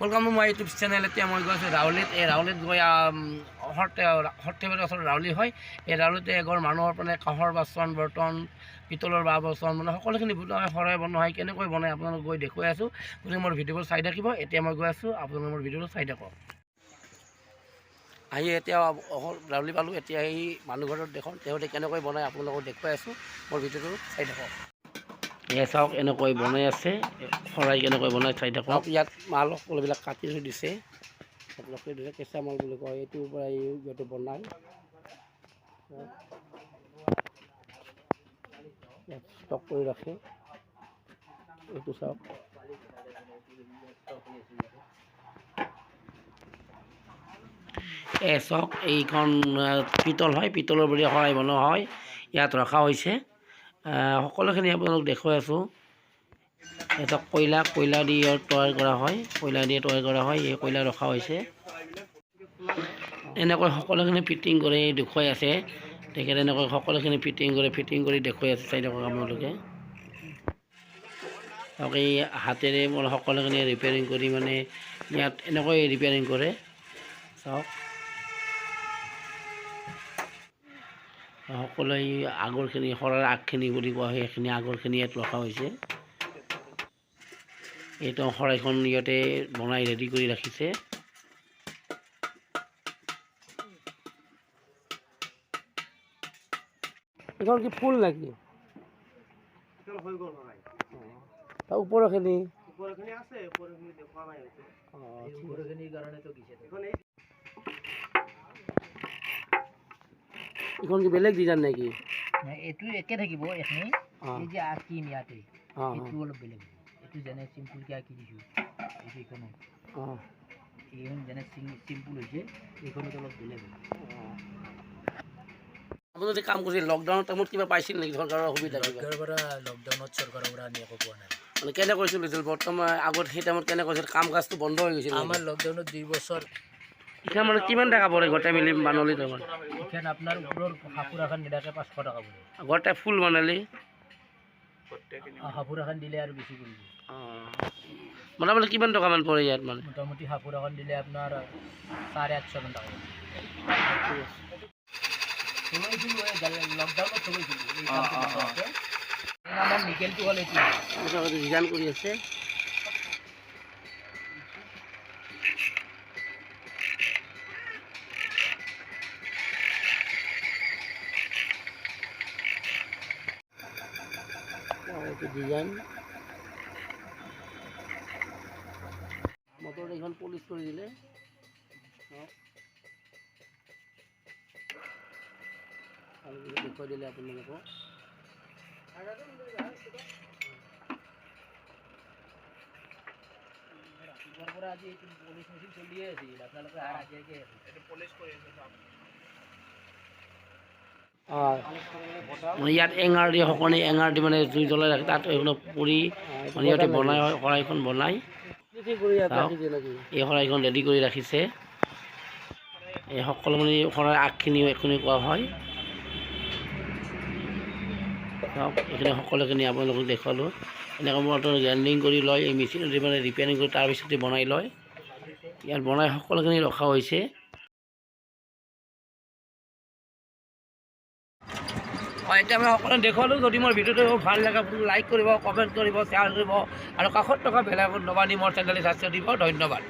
Welcome to my YouTube channel. मैं गई रावलीत रावलीत गई सर्थेबारी ओसर रावली है। रावलीते एघर मानुहर पे काहर बासन बर्तन पितলৰ বা বাচন মানে সকলোখিনি শৰাই বনোৱা হয়। কেনেকৈ বনাই আপোনালোক গৈ দেখুৱাই আছোঁ। গতিকে মোৰ ভিডিঅ'বোৰ চাই থাকিব। এতিয়া মই গৈ আছোঁ, আপোনালোকে মোৰ ভিডিঅ'টো চাই থাকক। আহি এতিয়া ৰাৱলি পালোঁ। এতিয়া এই মানুহ ঘৰত দেখোন তেওঁলোকে কেনেকৈ বনাই আপোনালোকক দেখুৱাই আছোঁ। মোৰ ভিডিঅ'টো চাই থাকক। এয়া চাওক এনেকৈ বনাই আছে, শৰাই কেনেকৈ বনাই চাই থাকক। ইয়াত মাল সকলোবিলাক কাটি থৈ দিছে, কেঁচা মাল বুলি কয়। এইটোৰ পৰা ইহঁতে বনাই ইয়াত ষ্টক কৰি ৰাখে। এইটো চাওক, চাওক এইখন পিতল হয়, পিতলৰ বুলি শৰাই বনোৱা হয়। ইয়াত ৰখা হৈছে সকলোখিনি আপোনালোক দেখুৱাই আছোঁ। এটা কয়লা দি তৈয়াৰ কৰা হয়, কয়লা দিয়ে তৈয়াৰ কৰা হয়। এই কয়লা ৰখা হৈছে। এনেকৈ সকলোখিনি ফিটিং কৰি দেখুৱাই আছে তেখেতে। এনেকৈ সকলোখিনি ফিটিং কৰি দেখুৱাই আছে, চাই থাকক আপোনালোকে। এই হাতেৰে মোৰ সকলোখিনি ৰিপেয়াৰিং কৰি মানে ইয়াত এনেকৈ ৰিপেয়াৰিং কৰে। চাওক সকলোৱে আগৰখিনি শৰাইৰ আগখিনি বুলি কোৱা হয়, সেইখিনি আগৰখিনি ইয়াত ৰখা হৈছে। এইটো শৰাইখন ইয়াতে বনাই ৰেডি কৰি ৰাখিছে। এখন কি ফুল নাকি? ওপৰখিনি আছে, ওপৰখিনি দেখুৱা নাই। ওপৰখিনিৰ কাৰণেতো দিছে। এখন কি বেলেগ ডিজাইন নেকি? এইটো একে থাকিব। এইখিনি এই যে আঁকিম ইয়াতে, এইটো অলপ বেলেগ। এইটো যেনে চিম্পুলকৈ আঁকি দিছোঁ, এইটো এইখনো এইখন যেনে চিম্পুল হৈছে, এইখনত অলপ বেলেগ। আপুনি কাম কৰিছিল লকডাউনৰ টাইমত কিবা পাইছিল নেকি? চৰকাৰৰ সুবিধা লকডাউনত চৰকাৰৰ পৰা আমি একো পোৱা নাই। মানে কেনেকৈ চলিছিল বৰ্তমান? আগত সেই টাইমত কেনেকৈ হৈছিল? কাম কাজটো বন্ধ হৈ গৈছিল। আমাৰ লকডাউনত 2 বছৰ। এতিয়া মানে কিমান টকা পৰে গোটেই মিলি বানলি? তাৰমানে এইখন আপোনাৰ ওপৰৰ হাফুৰ এখন নিদাকে 500 টকা পৰে। গোটেই ফুল বনালি হাফুৰ এখন দিলে আৰু বেছি পৰিব। মোটামুটি কিমান টকামান পৰে ইয়াত? মানে মোটামুটি হাফুৰ এখন দিলে আপোনাৰ 850 মান টকা। লকডাউনত চলাইছিলোঁ। আমাৰ নিকেলটো হ'ল এইটো ডিজাইন কৰি আছে। এইটো ডিজাইন মটৰ এইখন পলিচ কৰি দিলে। দেখুৱাই দিলে আপোনালোকক। ৰাতিপুৱাৰ পৰা আজি এইটো পলিচ মেচিন চলিয়ে আছিল। আপোনালোকে আগতীয়াকৈ পলিচ কৰি আছে। ইয়াত এঙাৰ দি সকলোৱে এঙাৰ দি মানে জুই জ্বলাই ৰাখে। তাত এইবিলাক পুৰি মানে ইয়াতে বনাই হয়। শৰাইখন বনাই এই শৰাইখন ৰেডি কৰি ৰাখিছে। এই সকলো মানে শৰাই আগখিনি এইখিনি কোৱা হয়। এইখিনি সকলোখিনি আপোনালোকক দেখুৱালোঁ। এনেকৈ মটৰ গ্ৰাইণ্ডিং কৰি লয়, এই মেচিনেদি মানে ৰিপেয়াৰিং কৰি তাৰপিছতে বনাই লয়। ইয়াত বনাই সকলোখিনি ৰখা হৈছে। এতিয়া মই সকলোৱে দেখুৱালোঁ। যদি মোৰ ভিডিঅ'টো ভাল লাগে লাইক কৰিব, কমেণ্ট কৰিব, শ্বেয়াৰ কৰিব আৰু কাষত থকা বেল আইকন দবাই মোৰ চেনেলটো ছাবস্ক্ৰাইব দিব। ধন্যবাদ।